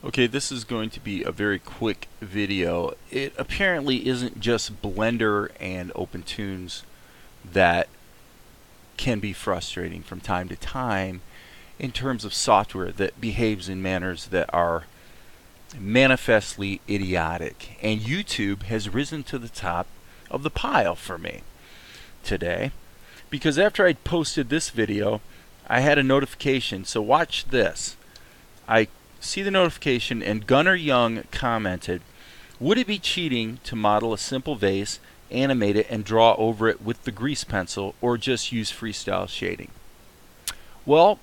Okay, this is going to be a very quick video. It apparently isn't just Blender and OpenTunes that can be frustrating from time to time in terms of software that behaves in manners that are manifestly idiotic. And YouTube has risen to the top of the pile for me today because after I posted this video, I had a notification. So watch this. I see the notification, and Gunnar Young commented, "Would it be cheating to model a simple vase, animate it, and draw over it with the grease pencil, or just use freestyle shading?" Well,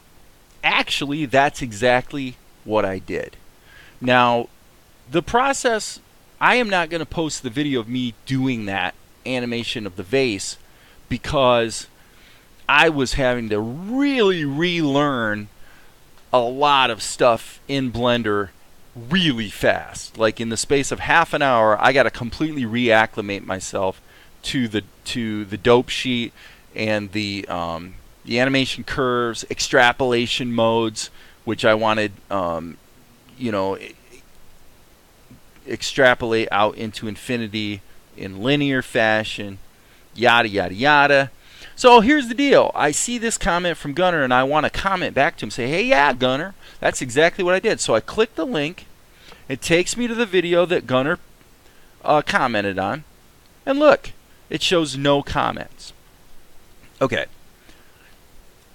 actually, that's exactly what I did. Now, the process, I am not going to post the video of me doing that animation of the vase because I was having to really relearn a lot of stuff in Blender really fast. Like in the space of half an hour, I got to completely reacclimate myself to the dope sheet and the animation curves, extrapolation modes, which I wanted, extrapolate out into infinity in linear fashion, yada yada yada. So here's the deal. I see this comment from Gunnar, and I want to comment back to him, say, "Hey, yeah, Gunnar, that's exactly what I did." So I click the link. It takes me to the video that Gunnar commented on. And look, it shows no comments. Okay.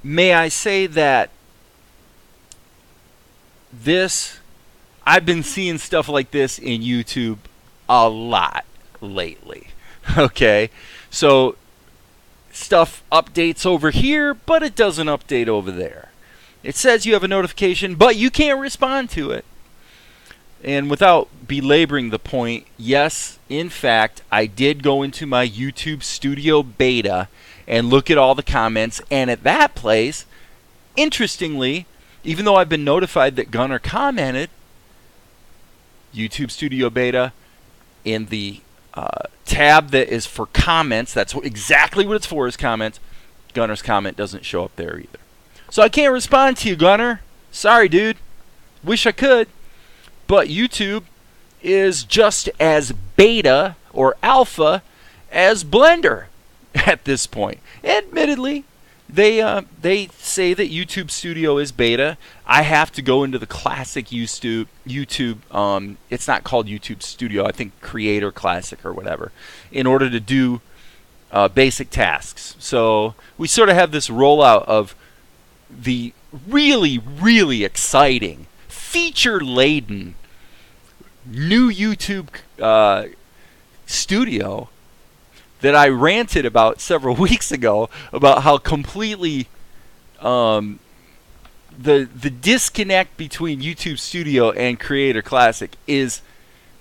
May I say that I've been seeing stuff like this in YouTube a lot lately. Okay. So stuff updates over here, but it doesn't update over there. It says you have a notification, but you can't respond to it. And without belaboring the point, yes, in fact, I did go into my YouTube Studio beta and look at all the comments, and at that place, interestingly, even though I've been notified that Gunnar commented, YouTube Studio beta, in the tab that is for comments, that's exactly what it's for, is comments, Gunnar's comment doesn't show up there either. So I can't respond to you, Gunnar. Sorry, dude. Wish I could. But YouTube is just as beta or alpha as Blender at this point. Admittedly, they say that YouTube Studio is beta. I have to go into the classic YouTube. It's not called YouTube Studio. I think Creator Classic or whatever, in order to do basic tasks. So we sort of have this rollout of the really, really exciting, feature-laden new YouTube Studio that I ranted about several weeks ago about how completely the disconnect between YouTube Studio and Creator Classic is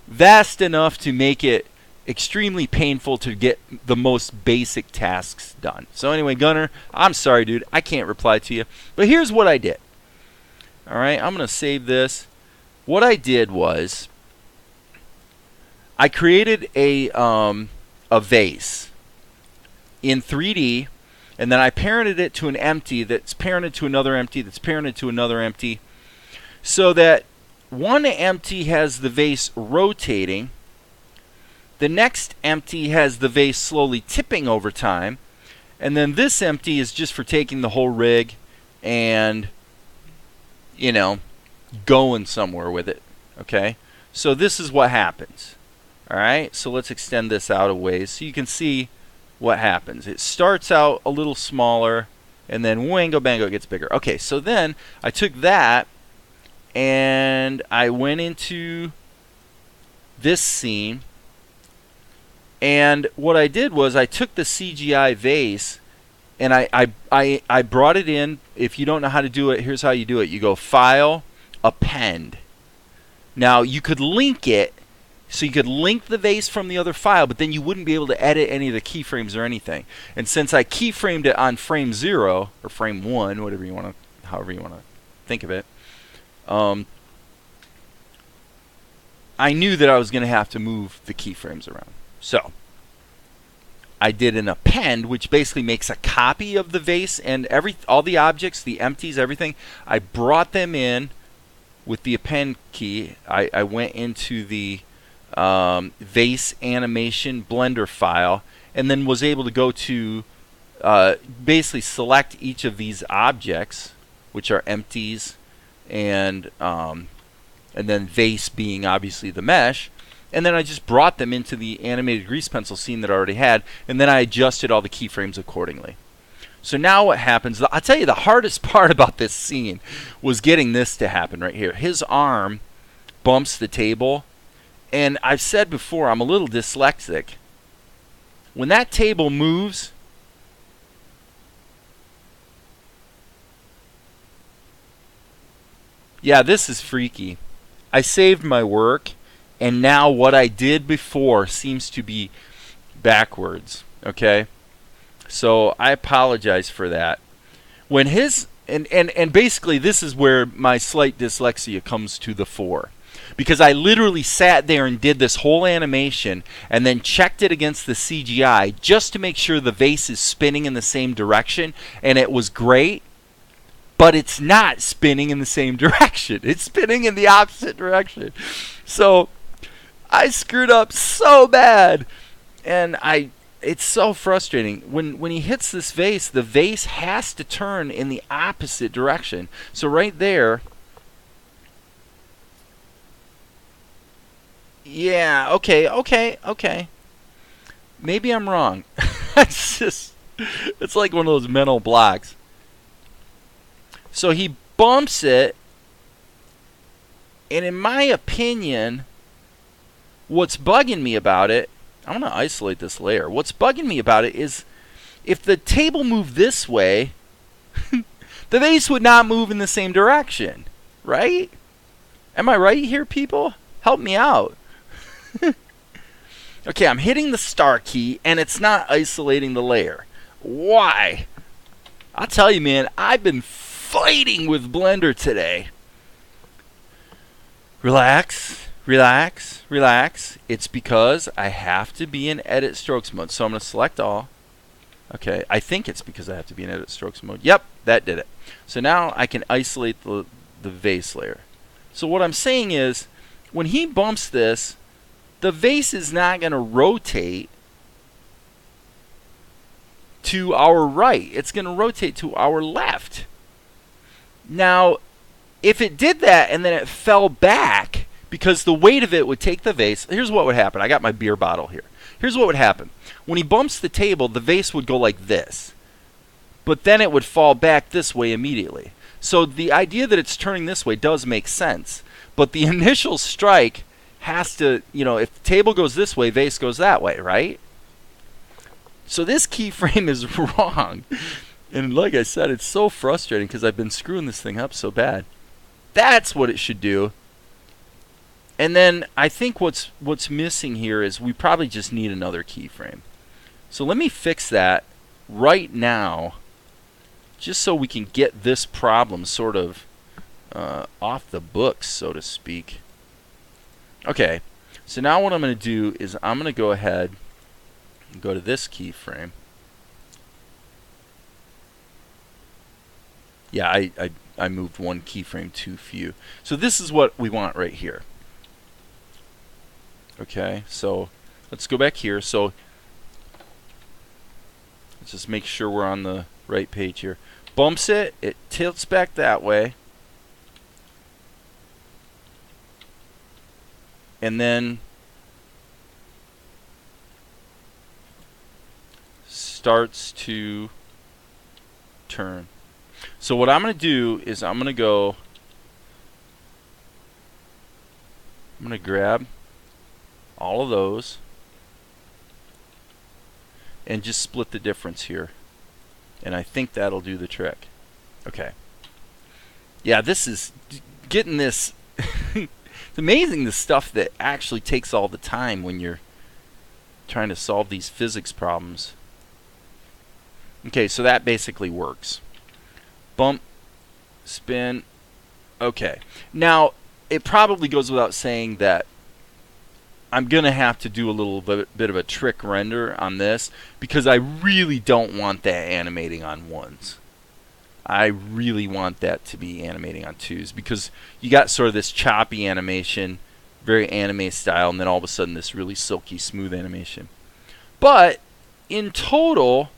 vast enough to make it extremely painful to get the most basic tasks done. So anyway, Gunnar, I'm sorry, dude. I can't reply to you. But here's what I did. All right, I'm going to save this. What I did was I created a vase in 3D, and then I parented it to an empty that's parented to another empty that's parented to another empty, so that one empty has the vase rotating, the next empty has the vase slowly tipping over time, and then this empty is just for taking the whole rig and, going somewhere with it. Okay? So this is what happens. Alright, so let's extend this out a ways so you can see what happens. It starts out a little smaller, and then wango bango, it gets bigger. Okay, so then I took that and I went into this scene, and what I did was I took the CGI vase and I brought it in. If you don't know how to do it, here's how you do it. You go File, Append. Now you could link it, so you could link the vase from the other file, but then you wouldn't be able to edit any of the keyframes or anything. And since I keyframed it on frame 0 or frame 1, however you want to think of it, I knew that I was going to have to move the keyframes around. So I did an append, which basically makes a copy of the vase and all the objects, the empties, everything. I brought them in with the append key, I went into the vase animation Blender file, and then was able to go to basically select each of these objects, which are empties, and then vase being obviously the mesh. And then I just brought them into the animated grease pencil scene that I already had, and then I adjusted all the keyframes accordingly. So now what happens, I'll tell you the hardest part about this scene was getting this to happen right here. His arm bumps the table, and I've said before, I'm a little dyslexic. When that table moves, yeah, this is freaky. I saved my work, and now what I did before seems to be backwards, okay? So I apologize for that. When his, and basically this is where my slight dyslexia comes to the fore. Because I literally sat there and did this whole animation and then checked it against the CGI just to make sure the vase is spinning in the same direction, and it was great. But it's not spinning in the same direction. It's spinning in the opposite direction. So I screwed up so bad, and it's so frustrating. When he hits this vase, the vase has to turn in the opposite direction. So right there, yeah, okay. Maybe I'm wrong. It's like one of those mental blocks. So he bumps it, and in my opinion, what's bugging me about it, I'm going to isolate this layer. What's bugging me about it is if the table moved this way, the vase would not move in the same direction, right? Am I right here, people? Help me out. Okay, I'm hitting the star key, and it's not isolating the layer. Why? I'll tell you, man, I've been fighting with Blender today. Relax, relax, relax. It's because I have to be in edit strokes mode. So I'm going to select all. Okay, I think it's because I have to be in edit strokes mode. Yep, that did it. So now I can isolate the vase layer. So what I'm saying is, when he bumps this, the vase is not going to rotate to our right. It's going to rotate to our left. Now, if it did that and then it fell back, because the weight of it would take the vase, here's what would happen. I got my beer bottle here. Here's what would happen. When he bumps the table, the vase would go like this. But then it would fall back this way immediately. So the idea that it's turning this way does make sense. But the initial strike has to, if the table goes this way, vase goes that way, right? So this keyframe is wrong. And like I said, it's so frustrating because I've been screwing this thing up so bad. That's what it should do. And then I think what's missing here is we probably just need another keyframe. So let me fix that right now, just so we can get this problem sort of off the books, so to speak. Okay, so now what I'm going to do is I'm going to go ahead and go to this keyframe. Yeah, I moved one keyframe too few. So this is what we want right here. Okay, so let's go back here. So let's just make sure we're on the right page here. Bumps it, it tilts back that way. And then starts to turn. So what I'm going to do is I'm going to grab all of those and just split the difference here. And I think that'll do the trick. Okay. Yeah, this is getting this. It's amazing the stuff that actually takes all the time when you're trying to solve these physics problems. Okay, so that basically works. Bump, spin. Okay. Now, it probably goes without saying that I'm going to have to do a little bit of a trick render on this because I really don't want that animating on ones. I really want that to be animating on 2s because you got sort of this choppy animation, very anime style, and then all of a sudden this really silky smooth animation. But in total,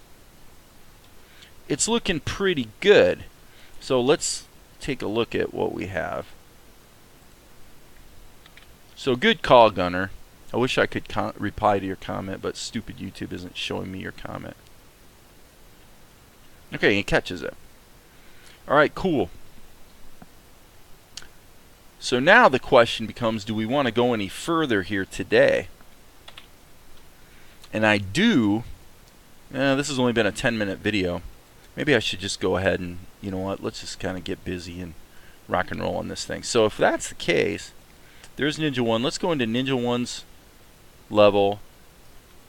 it's looking pretty good. So let's take a look at what we have. So good call, Gunnar. I wish I could reply to your comment, but stupid YouTube isn't showing me your comment. Okay, he catches it. Alright, cool. So now the question becomes, do we want to go any further here today? And I do. This has only been a 10-minute video. Maybe I should just go ahead and, you know what, let's just kind of get busy and rock and roll on this thing. So if that's the case, there's Ninja 1. Let's go into Ninja 1's level,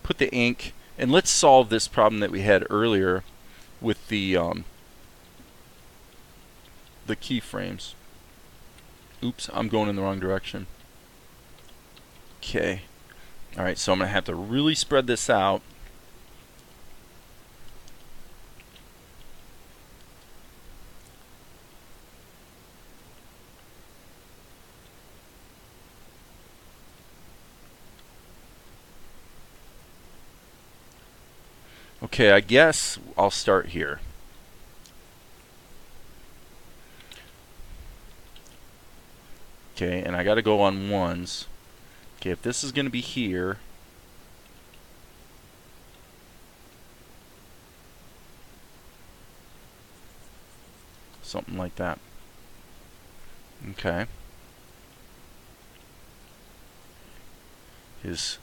put the ink, and let's solve this problem that we had earlier with the keyframes. Oops, I'm going in the wrong direction. Okay. Alright, so I'm going to have to really spread this out. Okay, I guess I'll start here. Okay, and I got to go on 1s. Okay, if this is going to be here, something like that. Okay. His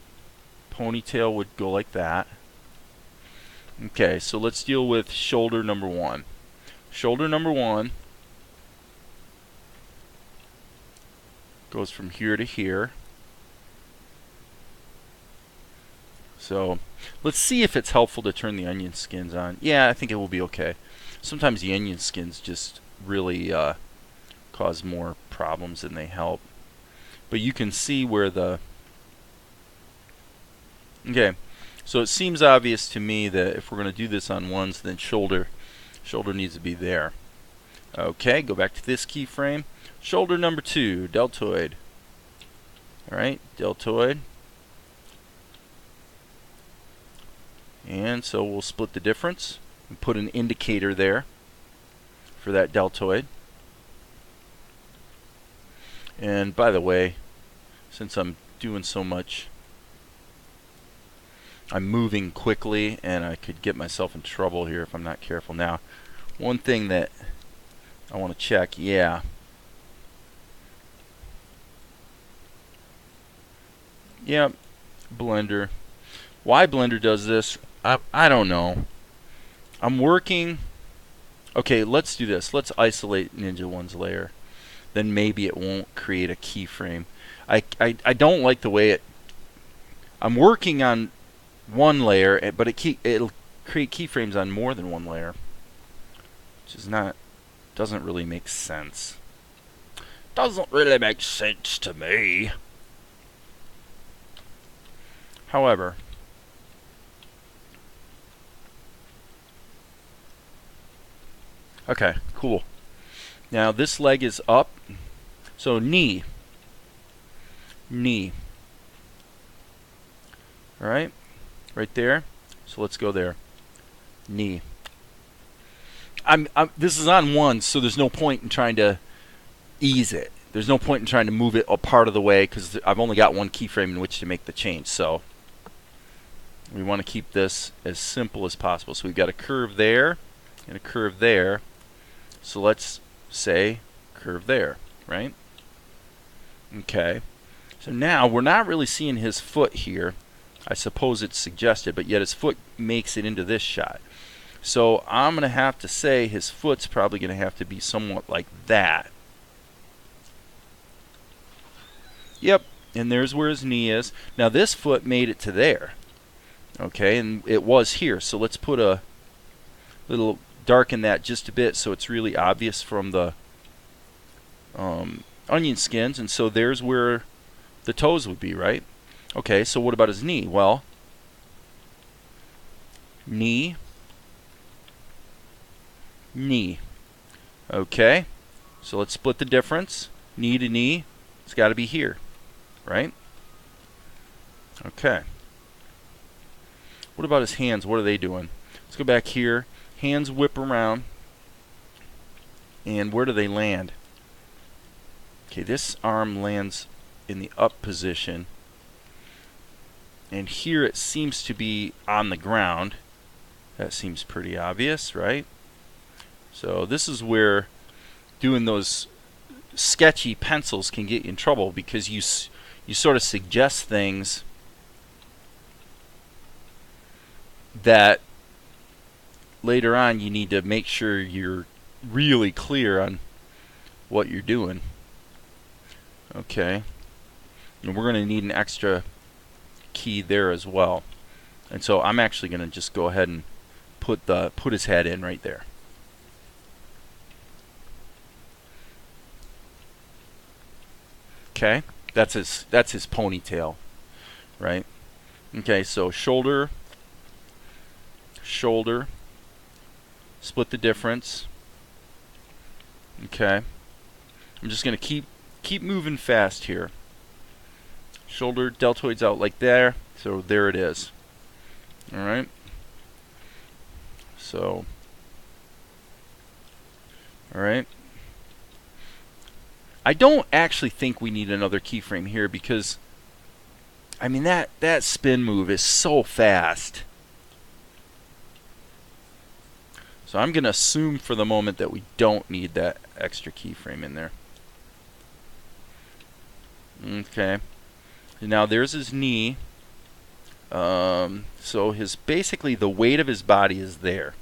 ponytail would go like that. Okay, so let's deal with shoulder number 1. Shoulder number 1 goes from here to here. So let's see if it's helpful to turn the onion skins on. Yeah, I think it will be okay. Sometimes the onion skins just really cause more problems than they help. But you can see where the... Okay, so it seems obvious to me that if we're going to do this on 1s, then shoulder needs to be there. Okay, go back to this keyframe. Shoulder number 2, deltoid. Alright, deltoid. And so we'll split the difference and put an indicator there for that deltoid. And by the way, since I'm doing so much, I'm moving quickly and I could get myself in trouble here if I'm not careful. Now, one thing that I want to check, yeah. Yep, Blender. Why Blender does this, I don't know. I'm working. Okay, let's do this. Let's isolate Ninja 1's layer. Then maybe it won't create a keyframe. I don't like the way it... I'm working on one layer, but it'll create keyframes on more than one layer. Which is not... doesn't really make sense. Doesn't really make sense to me. However... Okay, cool. Now this leg is up. So knee. Knee. Alright? Right there. So let's go there. Knee. This is on 1, so there's no point in trying to ease it. There's no point in trying to move it a part of the way because I've only got one keyframe in which to make the change. So we want to keep this as simple as possible. So we've got a curve there and a curve there. So let's say curve there, right? Okay. So now we're not really seeing his foot here. I suppose it's suggested, but yet his foot makes it into this shot. So I'm going to have to say his foot's probably going to have to be somewhat like that. Yep, and there's where his knee is. Now this foot made it to there. Okay, and it was here. So let's put a little... darken that just a bit so it's really obvious from the onion skins, and so there's where the toes would be, right? Okay, so what about his knee? Well, knee, knee. Okay, so let's split the difference. Knee to knee, it's got to be here, right? Okay. What about his hands? What are they doing? Let's go back here. Hands whip around. And where do they land? Okay, this arm lands in the up position. And here it seems to be on the ground. That seems pretty obvious, right? So this is where doing those sketchy pencils can get you in trouble, because you sort of suggest things that later on you need to make sure you're really clear on what you're doing. Okay, and we're going to need an extra key there as well, and so I'm actually going to just go ahead and put his head in right there. Okay, that's his ponytail, right? Okay, so shoulder, split the difference. Okay, I'm just gonna keep moving fast here. Shoulder, deltoids out like there, so there it is. All right. So, all right. I don't actually think we need another keyframe here, because I mean that spin move is so fast. So I'm going to assume for the moment that we don't need that extra keyframe in there. Okay. Now there's his knee. So basically the weight of his body is there.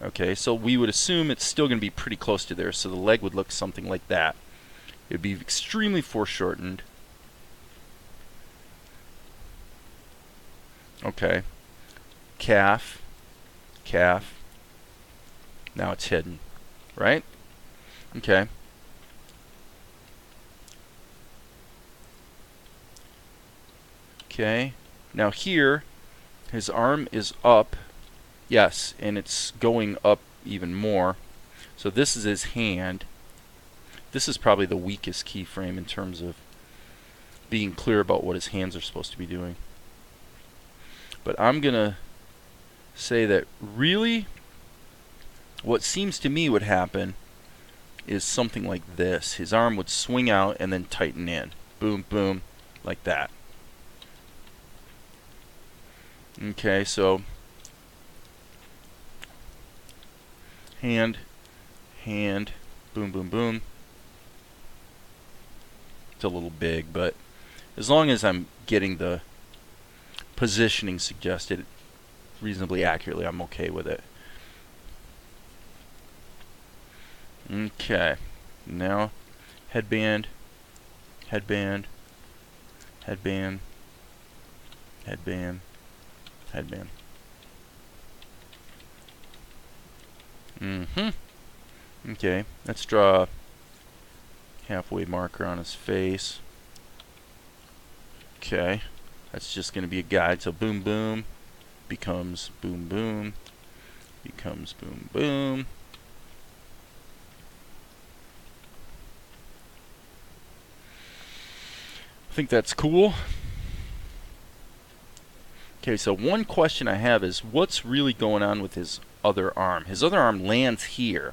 Okay, so we would assume it's still going to be pretty close to there, so the leg would look something like that. It would be extremely foreshortened. Okay. Calf. Now it's hidden, right? Okay. Okay. Now here, his arm is up. Yes, and it's going up even more. So this is his hand. This is probably the weakest keyframe in terms of being clear about what his hands are supposed to be doing. But I'm going to say that really what seems to me would happen is something like this. His arm would swing out and then tighten in. Boom, boom, like that. Okay, so hand, boom, boom, boom. It's a little big, but as long as I'm getting the positioning suggested reasonably accurately, I'm okay with it. Okay, now headband. Okay, let's draw a halfway marker on his face. Okay, that's just going to be a guide. So boom, boom becomes boom, boom becomes boom, boom. I think that's cool. Okay, so one question I have is what's really going on with his other arm? His other arm lands here,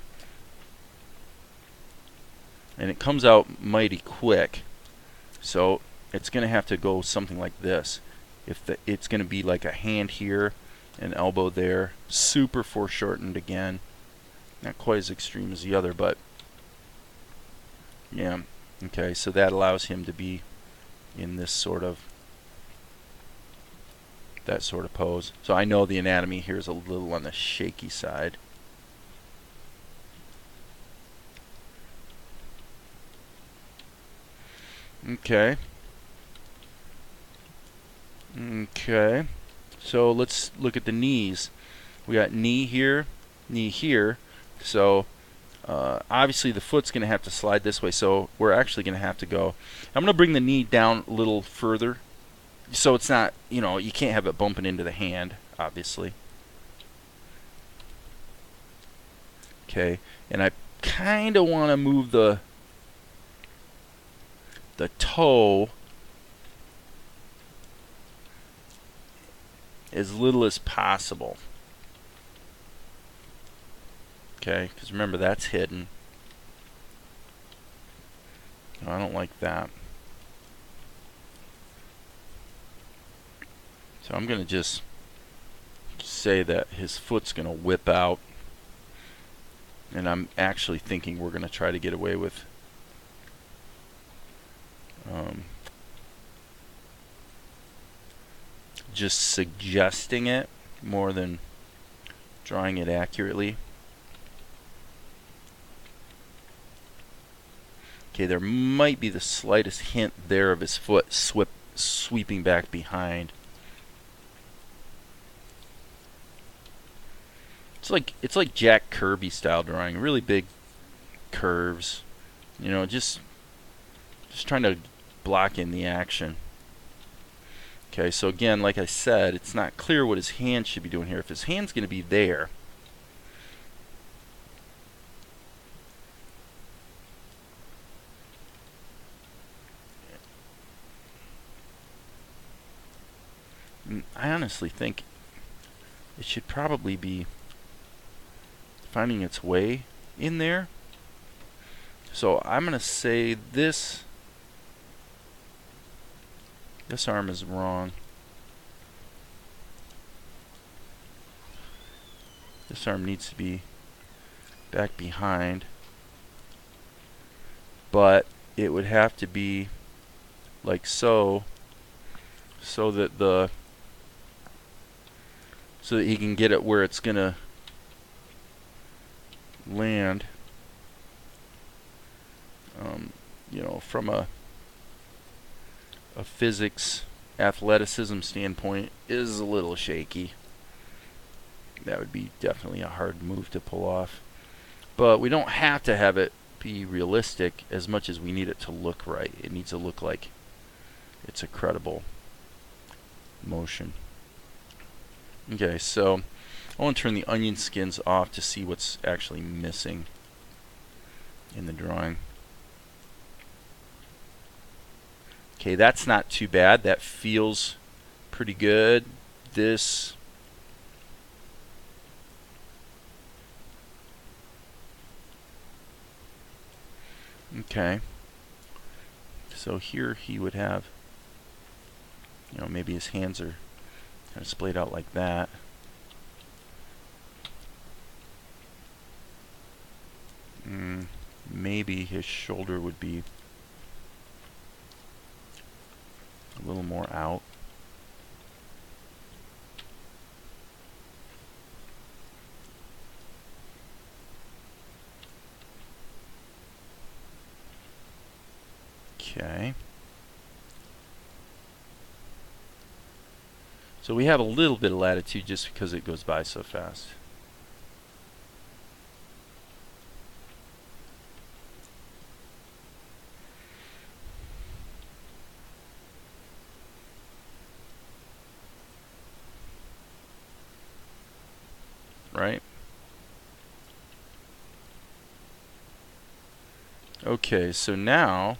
and it comes out mighty quick. So it's going to have to go something like this. It's going to be like a hand here, an elbow there, super foreshortened again. Not quite as extreme as the other, but yeah. Okay, so that allows him to be in this sort of pose. So I know the anatomy here is a little on the shaky side. Okay. Okay. So let's look at the knees. We got knee here, knee here. So obviously the foot's going to have to slide this way. So we're actually going to have to go. I'm going to bring the knee down a little further, so it's not, you can't have it bumping into the hand, obviously. Okay, and I kind of want to move the toe as little as possible. Okay, because remember, that's hidden. No, I don't like that. So I'm going to just say that his foot's going to whip out. And I'm actually thinking we're going to try to get away with just suggesting it more than drawing it accurately. Okay, there might be the slightest hint there of his foot sweeping back behind. It's like Jack Kirby style drawing, really big curves. You know, just trying to block in the action. Okay, so again, like I said, it's not clear what his hand should be doing here. If his hand's going to be there, I honestly think it should probably be finding its way in there. So I'm going to say this arm is wrong. This arm needs to be back behind. But it would have to be like so that he can get it where it's going to land. You know, from a physics athleticism standpoint, is a little shaky. That would be definitely a hard move to pull off. But we don't have to have it be realistic as much as we need it to look right. It needs to look like it's a credible motion. Okay, so I want to turn the onion skins off to see what's actually missing in the drawing. Okay, that's not too bad. That feels pretty good. This okay. So here he would have, you know, maybe his hands are kind of splayed out like that. Maybe his shoulder would be a little more out. Okay. So we have a little bit of latitude just because it goes by so fast. Right? Okay, so now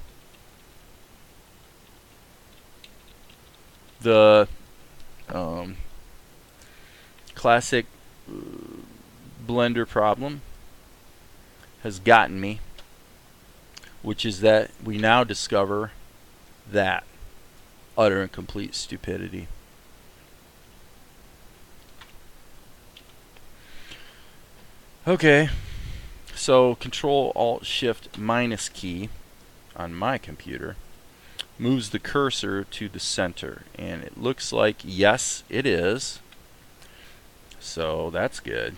the classic blender problem has gotten me, which is that we now discover that utter and complete stupidity. Okay, so Control-Alt-Shift-minus key on my computer moves the cursor to the center, and it looks like, yes, it is. So that's good.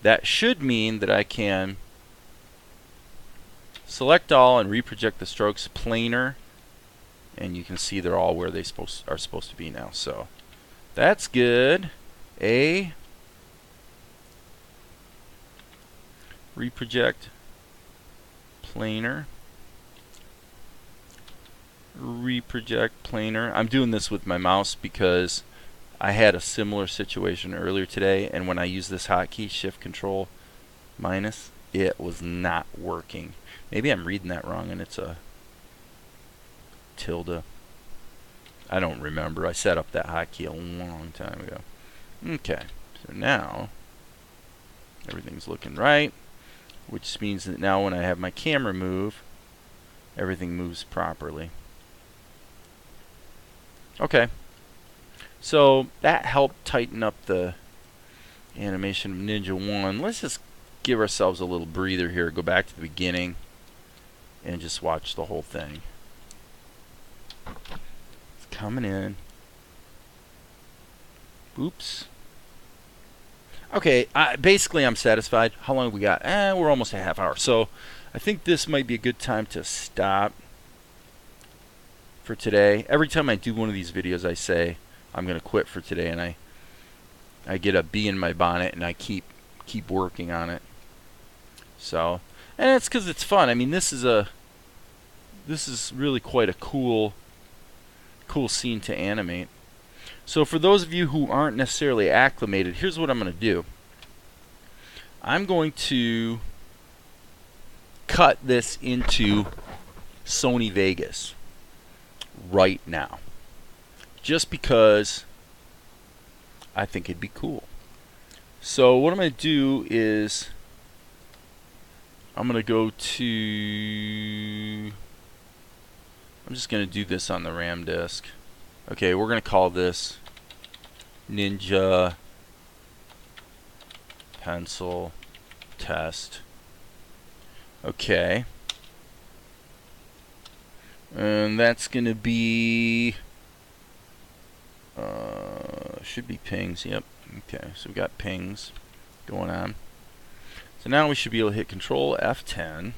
That should mean that I can select all and reproject the strokes planar, and you can see they're all where they are supposed to be now. So that's good. Reproject planar. Reproject planar. I'm doing this with my mouse because I had a similar situation earlier today, and when I use this hotkey, Shift Control minus, it was not working. Maybe I'm reading that wrong and it's a tilde. I don't remember. I set up that hotkey a long time ago. Okay, so now everything's looking right, which means that now when I have my camera move, everything moves properly. Okay, so that helped tighten up the animation of Ninja 1. Let's just give ourselves a little breather here, go back to the beginning, and just watch the whole thing. It's coming in. Oops. Okay, basically I'm satisfied. How long have we got? We're almost a half hour. So I think this might be a good time to stop for today. Every time I do one of these videos, I say I'm going to quit for today, and I get a bee in my bonnet, and I keep working on it. So, and it's because it's fun. I mean, this is really quite a cool scene to animate. So for those of you who aren't necessarily acclimated, here's what I'm going to do. I'm going to cut this into Sony Vegas right now, just because I think it'd be cool. So what I'm going to do is I'm going to go to, I'm just going to do this on the RAM disk. Okay, we're going to call this Ninja Pencil Test. Okay. And that's going to be, should be pings, yep. Okay, so we got pings going on. So now we should be able to hit Control F10.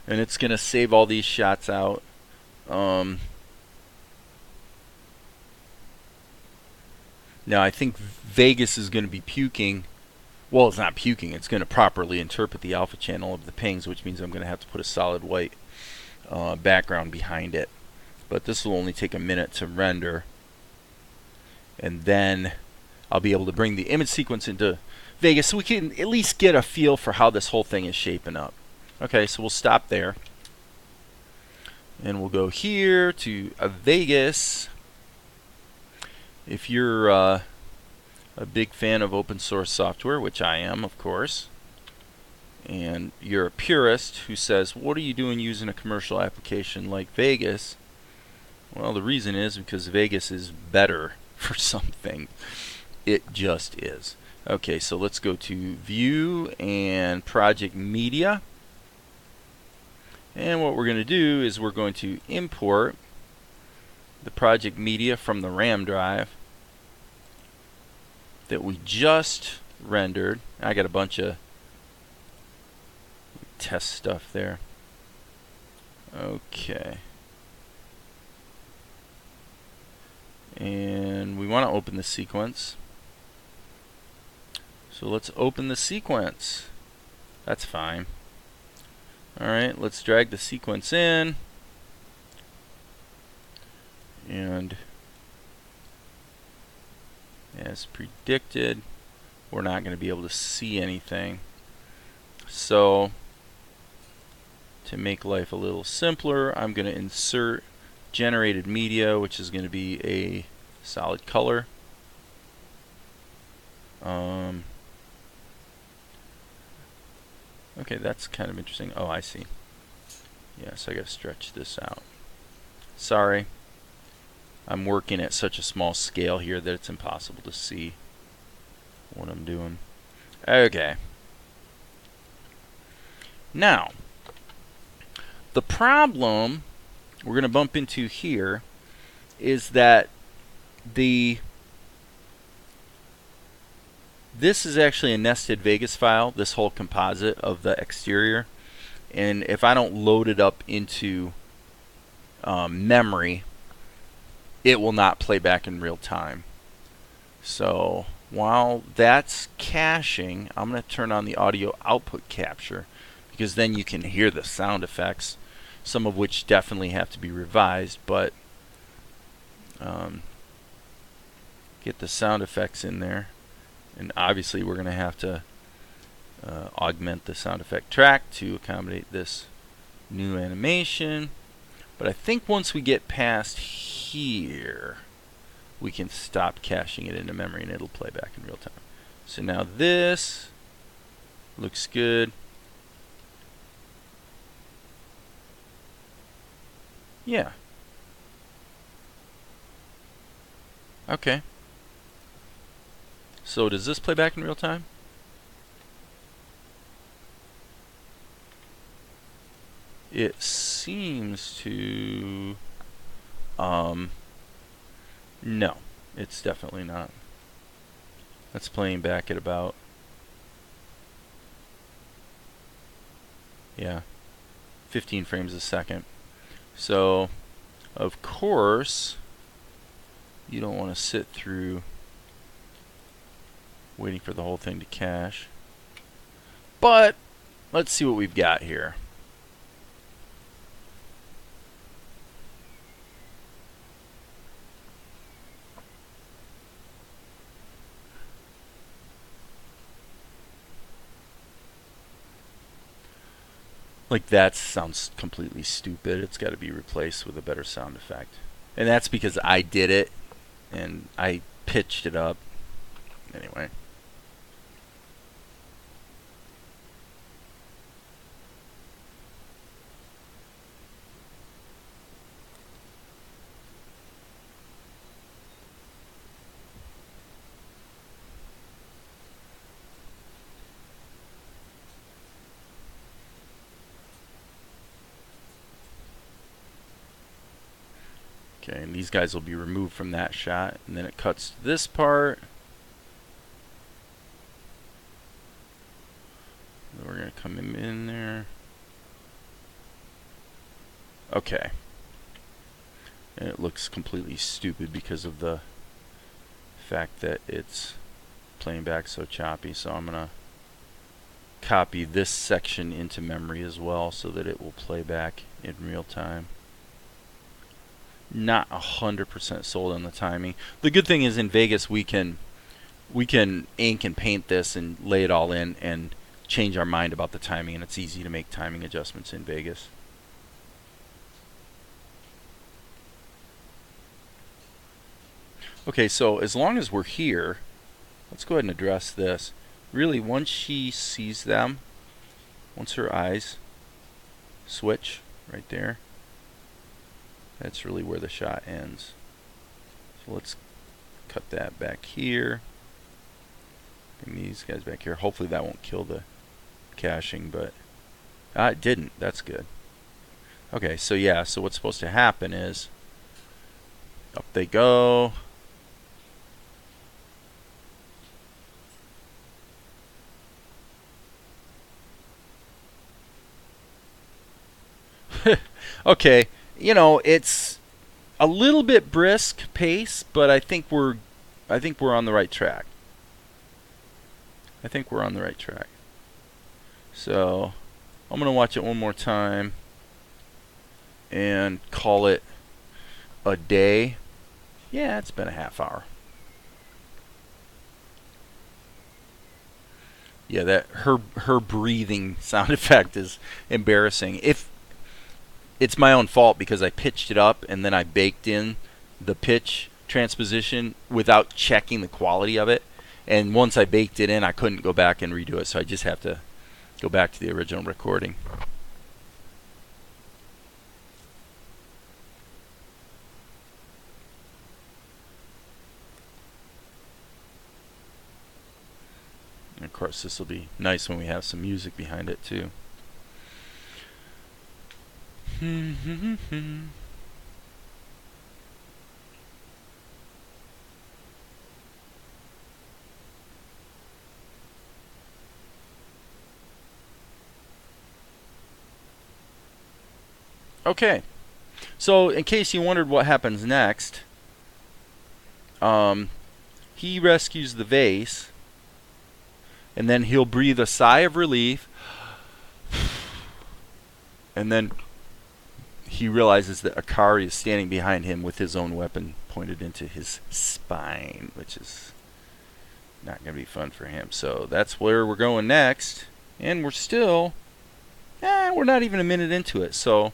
And it's going to save all these shots out. Now I think Vegas is going to be puking. Well, it's not puking. It's going to properly interpret the alpha channel of the pings, which means I'm going to have to put a solid white background behind it. But this will only take a minute to render. And then I'll be able to bring the image sequence into Vegas so we can at least get a feel for how this whole thing is shaping up. Okay, so we'll stop there. And we'll go here to Vegas. If you're a big fan of open source software, which I am, of course, and you're a purist who says, what are you doing using a commercial application like Vegas? Well, the reason is because Vegas is better for something. It just is. Okay, so let's go to View and Project Media. And what we're going to do is we're going to import the project media from the RAM drive that we just rendered. I got a bunch of test stuff there. Okay. And we want to open the sequence. So let's open the sequence. That's fine. Alright, let's drag the sequence in. And as predicted, we're not going to be able to see anything. So to make life a little simpler, I'm going to insert generated media, which is going to be a solid color. Okay, that's kind of interesting. Oh, I see. Yes, I got to stretch this out. Sorry. I'm working at such a small scale here that it's impossible to see what I'm doing. Okay. Now, the problem we're going to bump into here is that this is actually a nested Vegas file, this whole composite of the exterior. And if I don't load it up into memory, it will not play back in real time. So while that's caching, I'm going to turn on the audio output capture, because then you can hear the sound effects, some of which definitely have to be revised, but get the sound effects in there. And obviously we're going to have to augment the sound effect track to accommodate this new animation. But I think once we get past here, we can stop caching it into memory and it'll play back in real time. So now this looks good. Yeah. Okay. So does this play back in real time? It seems to... no, it's definitely not. That's playing back at about... yeah, 15 frames a second. So, of course, you don't want to sit through waiting for the whole thing to cache. But, let's see what we've got here. Like, that sounds completely stupid. It's got to be replaced with a better sound effect. And that's because I did it, and I pitched it up. Anyway. Okay, and these guys will be removed from that shot, and then it cuts to this part. Then we're going to come in there. Okay. And it looks completely stupid because of the fact that it's playing back so choppy. So I'm going to copy this section into memory as well so that it will play back in real time. Not 100% sold on the timing. The good thing is in Vegas we can ink and paint this and lay it all in and change our mind about the timing, and it's easy to make timing adjustments in Vegas. Okay, so as long as we're here, let's go ahead and address this. Really, once she sees them, once her eyes switch right there, that's really where the shot ends. So let's cut that back here. Bring these guys back here. Hopefully that won't kill the caching, but it didn't. That's good. Okay, so yeah, so what's supposed to happen is up they go. Okay, you know, it's a little bit brisk pace, but I think we're on the right track. I think we're on the right track. So I'm gonna watch it one more time and call it a day. Yeah, it's been a half hour. Yeah, that her breathing sound effect is embarrassing. If it's my own fault because I pitched it up and then I baked in the pitch transposition without checking the quality of it. And once I baked it in, I couldn't go back and redo it, so I just have to go back to the original recording. And of course, this will be nice when we have some music behind it too. Okay, so in case you wondered what happens next, he rescues the vase, and then he'll breathe a sigh of relief, and then he realizes that Akari is standing behind him with his own weapon pointed into his spine, which is not going to be fun for him. So that's where we're going next. And we're still, we're not even a minute into it. So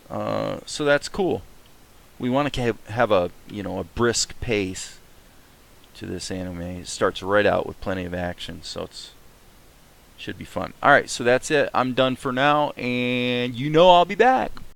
that's cool. We want to have a a brisk pace to this anime. It starts right out with plenty of action, so should be fun. All right, so that's it. I'm done for now, and I'll be back.